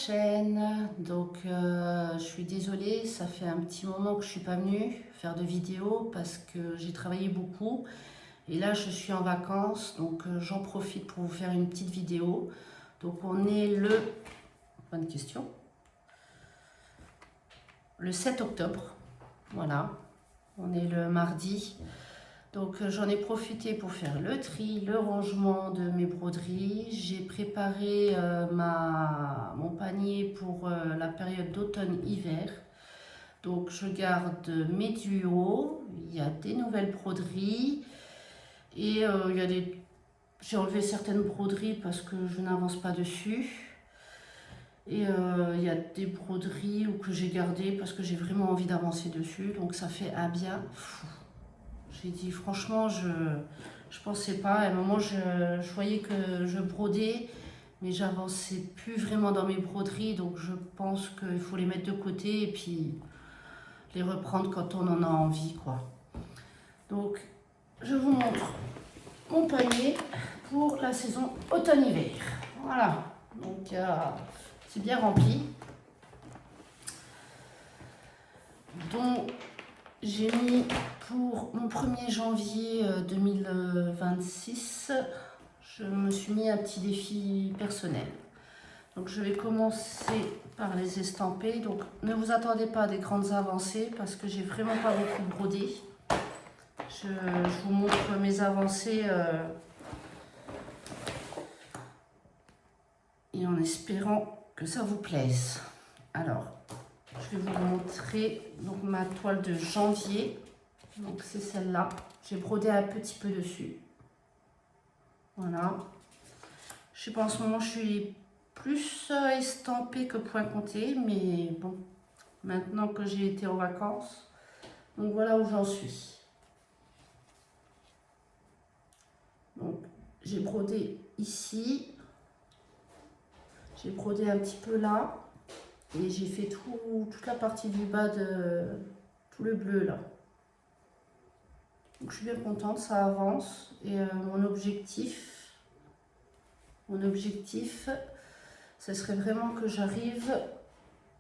chaîne. Donc je suis désolée, ça fait un petit moment que je suis pas venue faire de vidéos parce que j'ai travaillé beaucoup et là je suis en vacances, donc j'en profite pour vous faire une petite vidéo. Donc on est bonne question, le 7 octobre, voilà, on est le mardi. Donc j'en ai profité pour faire le tri, le rangement de mes broderies. J'ai préparé mon panier pour la période d'automne-hiver. Donc je garde mes duos, il y a des nouvelles broderies et j'ai enlevé certaines broderies parce que je n'avance pas dessus. Et il y a des broderies que j'ai gardées parce que j'ai vraiment envie d'avancer dessus. Donc ça fait un bien fou. J'ai dit franchement, je pensais pas. À un moment, je voyais que je brodais, mais j'avançais plus vraiment dans mes broderies. Donc je pense qu'il faut les mettre de côté et puis les reprendre quand on en a envie, quoi. Donc je vous montre mon panier pour la saison automne-hiver. Voilà. Donc c'est bien rempli. Donc j'ai mis pour mon 1er janvier 2026, je me suis mis un petit défi personnel. Donc je vais commencer par les estampés. Donc ne vous attendez pas à des grandes avancées parce que j'ai vraiment pas beaucoup brodé. Je vous montre mes avancées et en espérant que ça vous plaise. Alors, je vais vous montrer donc ma toile de janvier. Donc c'est celle-là. J'ai brodé un petit peu dessus. Voilà. Je sais pas, en ce moment je suis plus estampée que point compté, mais bon, maintenant que j'ai été en vacances, donc voilà où j'en suis. Donc j'ai brodé ici, j'ai brodé un petit peu là, et j'ai fait toute la partie du bas de tout le bleu là. Donc je suis bien contente, ça avance. Et mon objectif, ce serait vraiment que j'arrive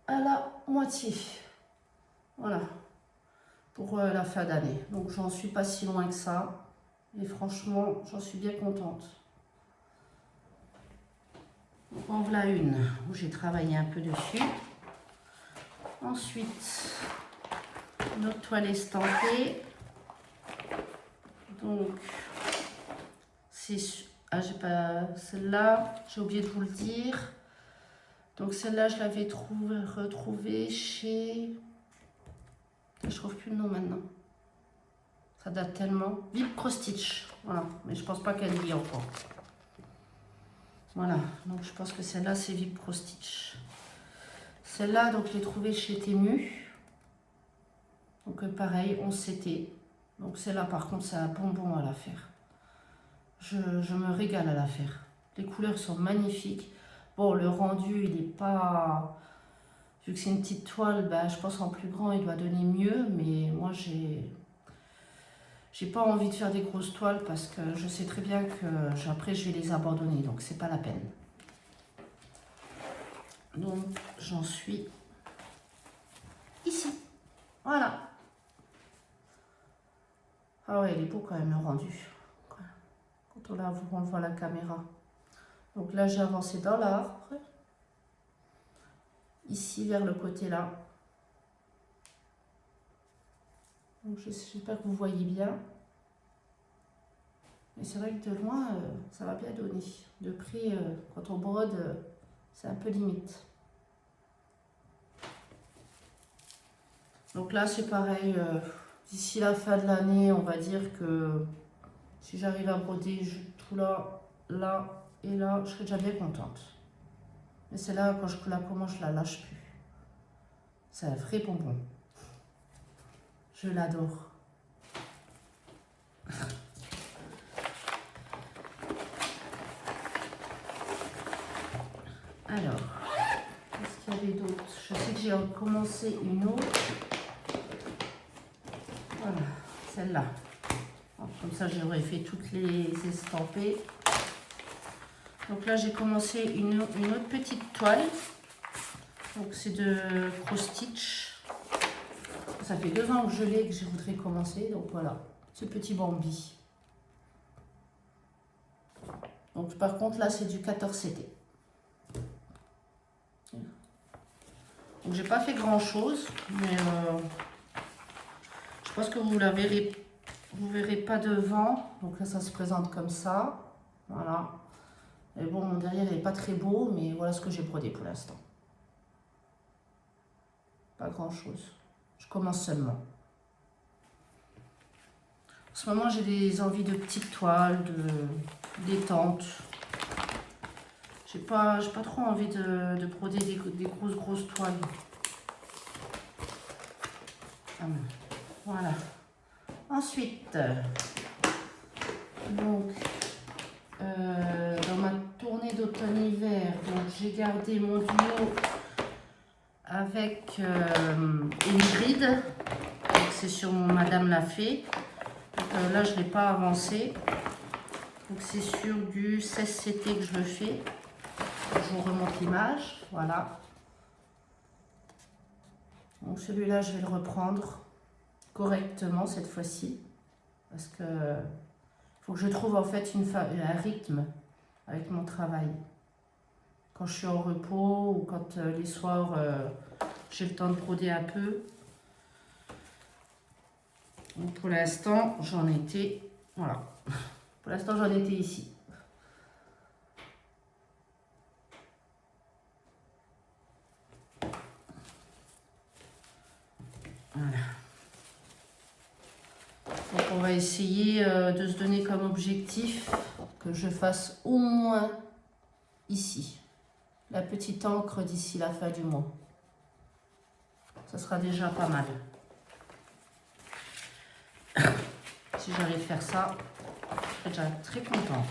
à la moitié. Voilà, pour la fin d'année. Donc j'en suis pas si loin que ça. Et franchement, j'en suis bien contente. Donc en voilà une où j'ai travaillé un peu dessus. Ensuite, une autre toile estampée. Donc, c'est... Ah, j'ai pas... Celle-là, j'ai oublié de vous le dire. Donc celle-là, je l'avais retrouvée chez... Je trouve plus le nom maintenant. Ça date tellement. Vip Stitch. Voilà, mais je pense pas qu'elle y est encore. Voilà, donc je pense que celle-là, c'est Vip Stitch. Celle-là, donc je l'ai trouvée chez Temu. Donc pareil, 11 CT. Donc celle-là, par contre, c'est un bonbon à la faire. Je me régale à la faire. Les couleurs sont magnifiques. Bon, le rendu, il n'est pas... Vu que c'est une petite toile, ben, je pense en plus grand, il doit donner mieux. Mais moi, j'ai pas envie de faire des grosses toiles parce que je sais très bien que après, je vais les abandonner. Donc, c'est pas la peine. Donc, j'en suis ici. Voilà. Ah ouais, il est beau quand même le rendu. Quand on le voit à la caméra. Donc là, j'ai avancé dans l'arbre. Ici, vers le côté là. Donc j'espère que vous voyez bien. Mais c'est vrai que de loin, ça va bien donner. De près, quand on brode, c'est un peu limite. Donc là, c'est pareil. D'ici la fin de l'année, on va dire que si j'arrive à broder tout là, là et là, je serai déjà bien contente. Mais c'est là, quand je la commence, je la lâche plus. C'est un vrai bonbon. Je l'adore. Alors, qu'est-ce qu'il y avait d'autre? Je sais que j'ai commencé une autre. Voilà, celle-là. Comme ça, j'aurais fait toutes les estampées. Donc là, j'ai commencé une autre petite toile. Donc c'est de Cross Stitch. Ça fait 2 ans que je l'ai, que je voudrais commencer. Donc voilà, ce petit Bambi. Donc par contre là c'est du 14 CT. Donc j'ai pas fait grand chose, mais je pense que vous verrez pas devant. Donc là ça se présente comme ça. Voilà. Et bon, mon derrière il n'est pas très beau, mais voilà ce que j'ai brodé pour l'instant. Pas grand chose. Je commence seulement. En ce moment j'ai des envies de petites toiles, de détente. J'ai pas trop envie de broder des grosses toiles. Voilà. Ensuite, donc, dans ma tournée d'automne-hiver, j'ai gardé mon duo avec Ingrid. C'est sur Madame la Fée. Là, je ne l'ai pas avancé. Donc, c'est sur du 16 CT que je le fais. Je vous remonte l'image. Voilà. Donc celui-là, je vais le reprendre correctement cette fois-ci. Parce que faut que je trouve en fait un rythme avec mon travail. Quand je suis en repos ou quand les soirs, j'ai le temps de broder un peu. Donc pour l'instant, j'en étais... Voilà. Pour l'instant, j'en étais ici. Voilà. Donc on va essayer de se donner comme objectif que je fasse au moins ici la petite encre d'ici la fin du mois. Ça sera déjà pas mal. Si j'arrive à faire ça, je serai déjà très contente.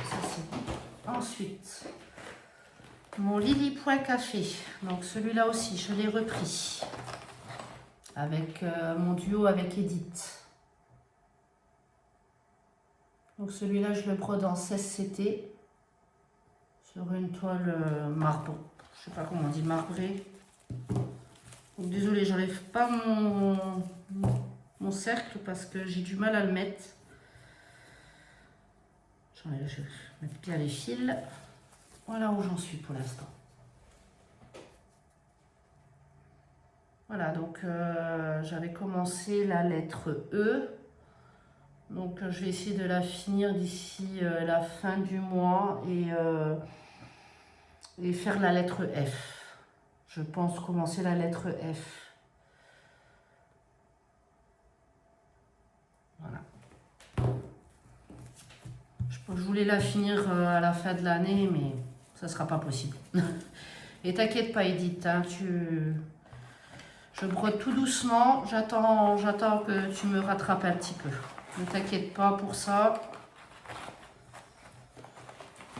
Ça c'est bon. Ensuite, mon Lily Point Café. Donc celui-là aussi, je l'ai repris avec mon duo avec Edith. Donc celui-là, je le brode en 16 CT sur une toile marbre. Je sais pas comment on dit, marbrée. Donc désolée, j'enlève pas mon cercle parce que j'ai du mal à le mettre. Je vais mettre bien les fils. Voilà où j'en suis pour l'instant. Voilà, donc j'avais commencé la lettre E. Donc je vais essayer de la finir d'ici la fin du mois et faire la lettre F. Je pense commencer la lettre F. Voilà. Je voulais la finir à la fin de l'année, mais ça ne sera pas possible. Et t'inquiète pas Edith, hein, je brode tout doucement, j'attends que tu me rattrapes un petit peu. Ne t'inquiète pas pour ça.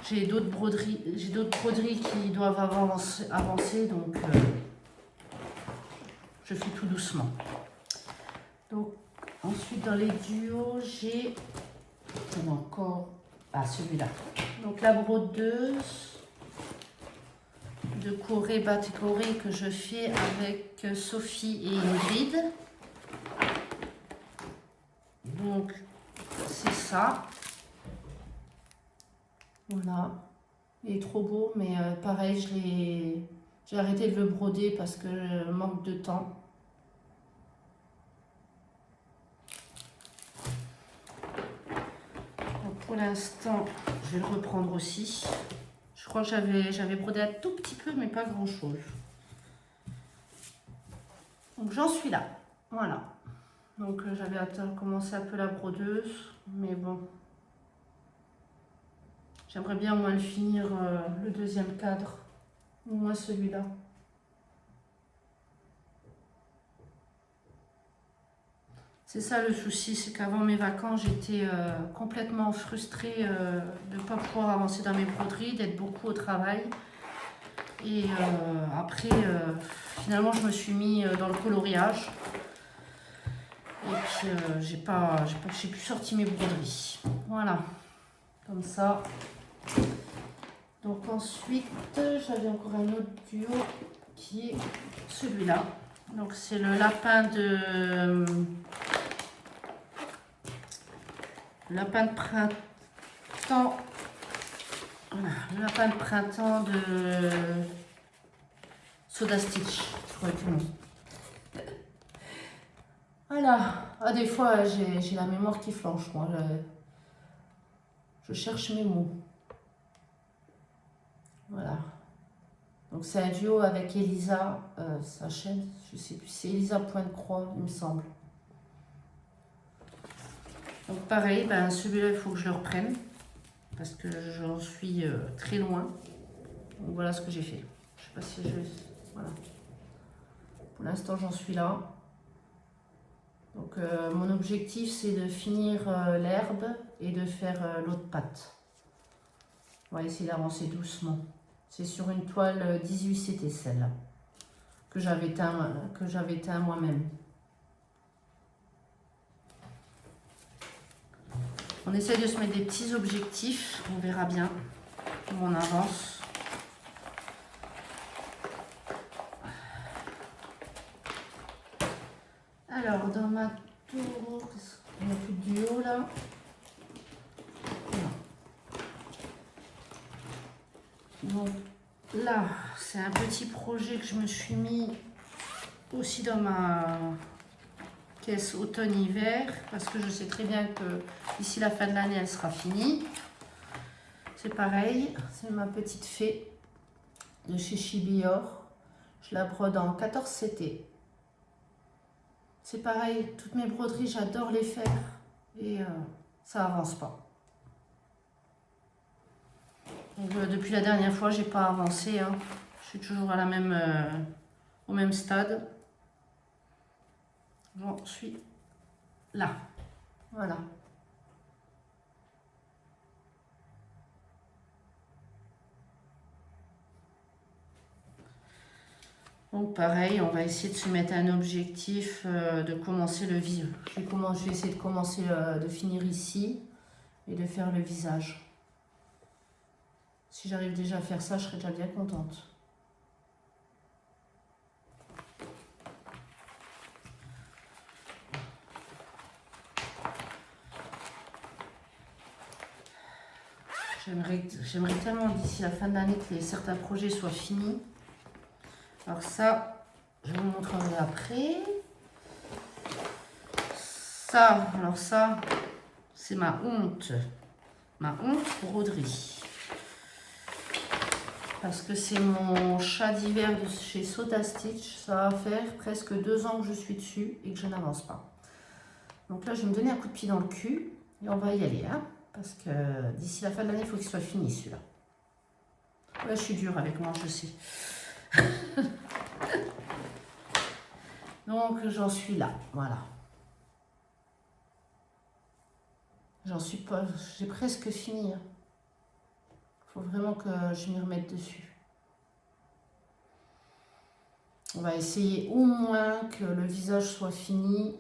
J'ai d'autres broderies qui doivent avancer donc je fais tout doucement. Donc ensuite dans les duos, j'ai encore celui-là. Donc la brodeuse de Corée Batte Corée que je fais avec Sophie et Ingrid. Donc c'est ça. Voilà. Il est trop beau, mais pareil, j'ai arrêté de le broder parce que je manque de temps. Donc pour l'instant, je vais le reprendre aussi. Je crois que j'avais brodé un tout petit peu, mais pas grand chose. Donc j'en suis là. Voilà. Donc j'avais commencé un peu la brodeuse, mais bon. J'aimerais bien au moins le finir, le deuxième cadre, au moins celui-là. C'est ça le souci, c'est qu'avant mes vacances, j'étais complètement frustrée de ne pas pouvoir avancer dans mes broderies, d'être beaucoup au travail. Et après, finalement, je me suis mis dans le coloriage. Et puis, j'ai plus sorti mes broderies. Voilà, comme ça. Donc ensuite, j'avais encore un autre duo qui est celui-là. Donc c'est le lapin de printemps. Voilà, le lapin de printemps de Soda Stitch. Je crois que non. Voilà. Ah, des fois, j'ai la mémoire qui flanche, moi. Je cherche mes mots. Voilà. Donc c'est un duo avec Elisa, sa chaîne, je sais plus, c'est Elisa Pointe-Croix, il me semble. Donc pareil, ben, celui-là, il faut que je le reprenne, parce que j'en suis très loin. Donc voilà ce que j'ai fait. Je sais pas si je... Voilà. Pour l'instant, j'en suis là. Donc mon objectif, c'est de finir l'herbe et de faire l'autre patte. On va essayer d'avancer doucement. C'est sur une toile 18 CT celle-là, que j'avais teint moi-même. On essaie de se mettre des petits objectifs, on verra bien où on avance. Alors, dans ma tour, on n'a plus de duo là. Donc là, c'est un petit projet que je me suis mis aussi dans ma caisse automne-hiver, parce que je sais très bien que d'ici la fin de l'année, elle sera finie. C'est pareil, c'est ma petite fée de chez Chibior. Je la brode en 14 CT. C'est pareil, toutes mes broderies, j'adore les faire et ça avance pas. Donc, depuis la dernière fois, j'ai pas avancé. Hein. Je suis toujours à la même, au même stade. J'en suis là. Voilà. Donc pareil, on va essayer de se mettre un objectif de commencer le visage. Je vais essayer de commencer, de finir ici et de faire le visage. Si j'arrive déjà à faire ça, je serai déjà bien contente. J'aimerais tellement d'ici la fin de l'année que certains projets soient finis. Alors ça, je vous montrerai après. Ça, alors ça, c'est ma honte broderie. Parce que c'est mon chat d'hiver de chez Soda Stitch. Ça va faire presque 2 ans que je suis dessus et que je n'avance pas. Donc là, je vais me donner un coup de pied dans le cul et on va y aller. Hein, parce que d'ici la fin de l'année, il faut qu'il soit fini celui-là. Ouais, je suis dure avec moi, je sais. Donc j'en suis là, voilà. J'en suis pas, j'ai presque fini. Il faut vraiment que je m'y remette dessus. On va essayer au moins que le visage soit fini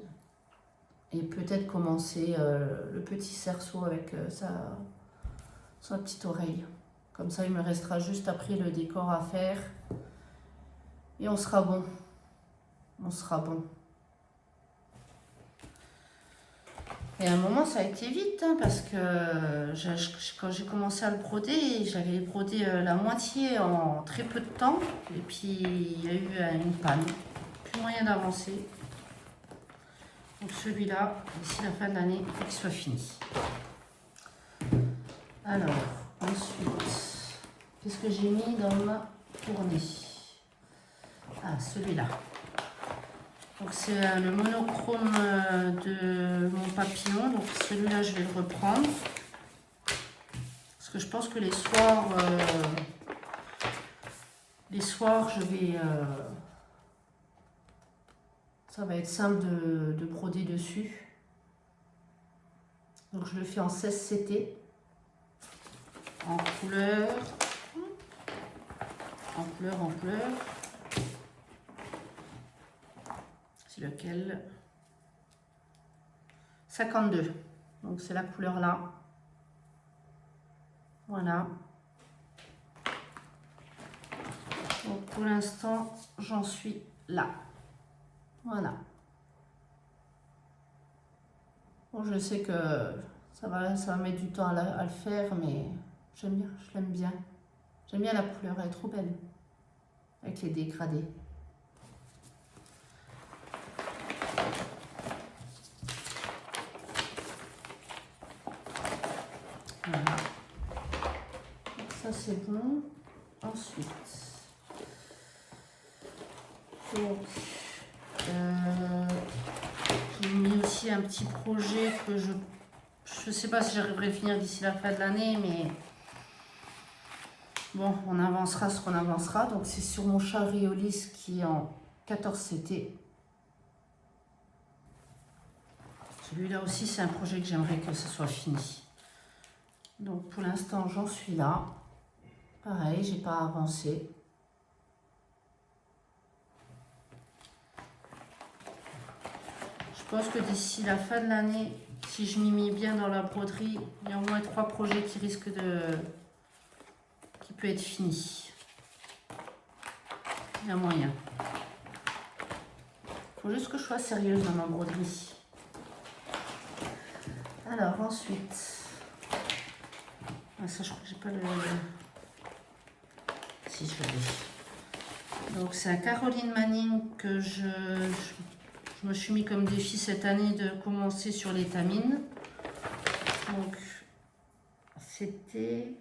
et peut-être commencer le petit cerceau avec sa petite oreille. Comme ça, il me restera juste après le décor à faire et on sera bon. On sera bon. Et à un moment, ça a été vite, hein, parce que quand j'ai commencé à le broder, j'avais brodé la moitié en très peu de temps. Et puis, il y a eu une panne. Plus moyen d'avancer. Donc celui-là, d'ici la fin de l'année, il faut qu'il soit fini. Alors, ensuite, qu'est-ce que j'ai mis dans ma tournée? Ah, celui-là. Donc c'est le monochrome de mon papillon. Donc celui-là, je vais le reprendre. Parce que je pense que les soirs, je vais... ça va être simple de broder dessus. Donc je le fais en 16 CT. En couleur. En couleur. C'est lequel? 52. Donc c'est la couleur là. Voilà. Donc pour l'instant, j'en suis là. Voilà. Bon, je sais que ça va mettre du temps à le faire, mais j'aime bien, je l'aime bien. J'aime bien la couleur, elle est trop belle, avec les dégradés. Voilà. Donc ça c'est bon. Ensuite, donc, j'ai mis aussi un petit projet que je sais pas si j'arriverai à finir d'ici la fin de l'année, mais bon, on avancera ce qu'on avancera. Donc c'est sur mon chat Riolis qui est en 14 CT. Celui-là aussi, c'est un projet que j'aimerais que ce soit fini. Donc pour l'instant, j'en suis là. Pareil, j'ai pas avancé. Je pense que d'ici la fin de l'année, si je m'y mets bien dans la broderie, il y a au moins 3 projets qui risquent qui peut être fini. Il y a moyen. Il faut juste que je sois sérieuse dans ma broderie. Alors ensuite, ça je crois que j'ai pas le... Si je l'ai. Donc c'est un Caroline Manning que je me suis mis comme défi cette année de commencer sur l'étamine. Donc c'était,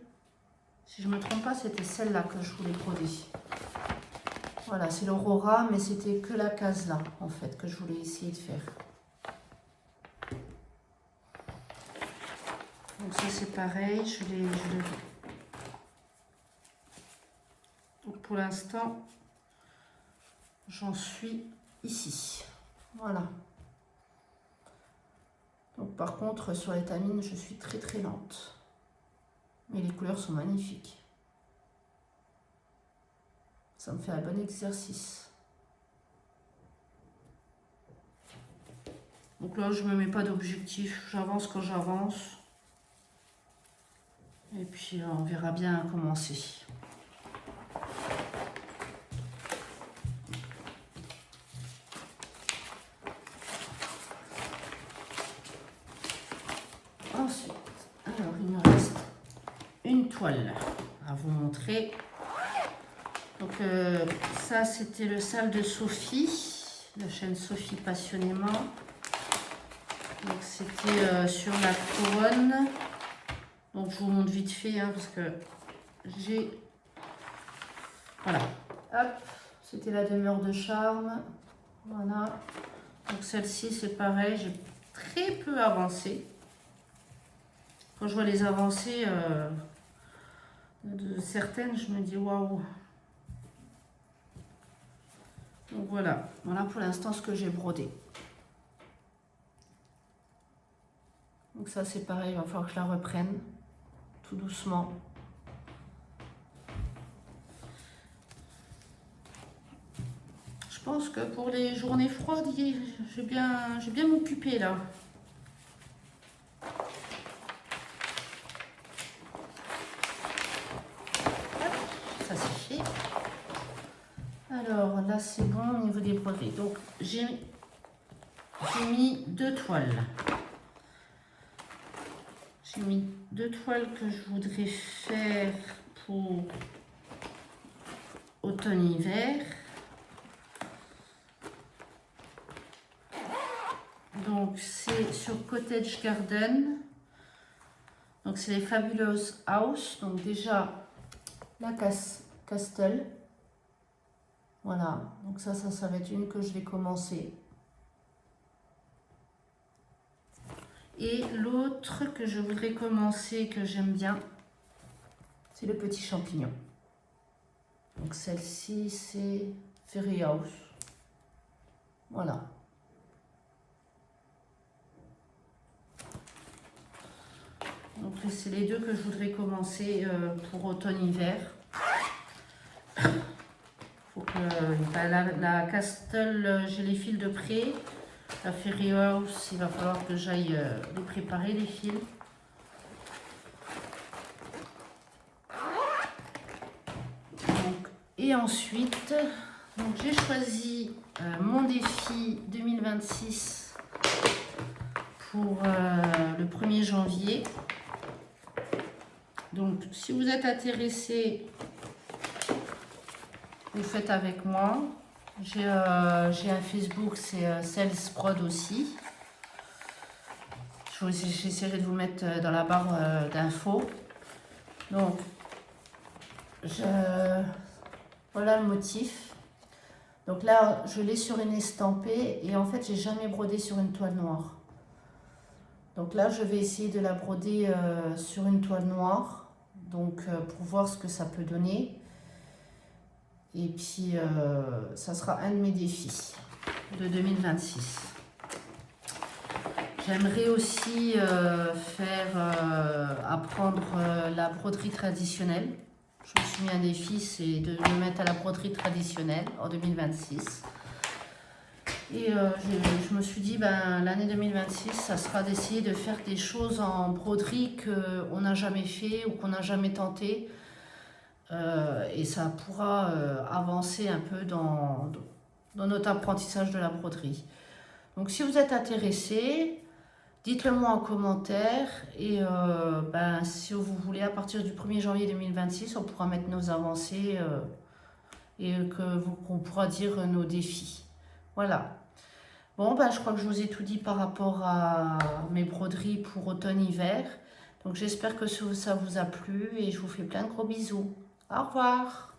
si je me trompe pas, c'était celle-là que je voulais broder. Voilà, c'est l'Aurora, mais c'était que la case là en fait que je voulais essayer de faire. Donc ça c'est pareil, je l'ai. Donc pour l'instant, j'en suis ici. Voilà. Donc par contre, sur l'étamine, je suis très très lente. Mais les couleurs sont magnifiques. Ça me fait un bon exercice. Donc là, je ne me mets pas d'objectif. J'avance quand j'avance. Et puis, on verra bien comment c'est. Ensuite, alors il me reste une toile à vous montrer. Donc ça c'était le sale de Sophie, la chaîne Sophie Passionnément. Donc c'était sur la couronne. Donc je vous montre vite fait hein, parce que j'ai... Voilà. Hop, c'était la demeure de charme. Voilà. Donc celle-ci c'est pareil, j'ai très peu avancé. Quand je vois les avancées de certaines, je me dis waouh. Donc voilà, voilà pour l'instant ce que j'ai brodé. Donc ça c'est pareil, il va falloir que je la reprenne tout doucement. Je pense que pour les journées froides, je vais bien m'occuper là. Ça c'est fait. Alors là c'est bon au niveau des broderies. Donc j'ai mis 2 toiles. J'ai mis 2 toiles que je voudrais faire pour automne-hiver. Donc c'est sur Cottage Garden. Donc c'est les Fabulous House. Donc déjà la Castle. Voilà. Donc ça va être une que je vais commencer. Et l'autre que je voudrais commencer, que j'aime bien, c'est le petit champignon. Donc celle-ci, c'est Fairy House. Voilà. Donc c'est les deux que je voudrais commencer pour automne-hiver. Faut que la Castle, j'ai les fils de près. La Fairy House, il va falloir que j'aille les préparer, les fils. Donc, et Et ensuite, donc j'ai choisi mon défi 2026 pour le 1er janvier. Donc, si vous êtes intéressé, vous faites avec moi. J'ai un Facebook, c'est Sales Prod aussi. J'essaierai de vous mettre dans la barre d'infos. Donc, voilà le motif. Donc là, je l'ai sur une estampée et en fait, j'ai jamais brodé sur une toile noire. Donc là, je vais essayer de la broder sur une toile noire, donc pour voir ce que ça peut donner. Et puis, ça sera un de mes défis de 2026. J'aimerais aussi apprendre la broderie traditionnelle. Je me suis mis un défi, c'est de me mettre à la broderie traditionnelle en 2026. Et je me suis dit, l'année 2026, ça sera d'essayer de faire des choses en broderie qu'on n'a jamais fait ou qu'on n'a jamais tenté. Et ça pourra avancer un peu dans notre apprentissage de la broderie. Donc si vous êtes intéressé, dites-le moi en commentaire. Et si vous voulez, à partir du 1er janvier 2026, on pourra mettre nos avancées et qu'on pourra dire nos défis. Voilà. Bon, je crois que je vous ai tout dit par rapport à mes broderies pour automne-hiver. Donc j'espère que ça vous a plu et je vous fais plein de gros bisous. Au revoir.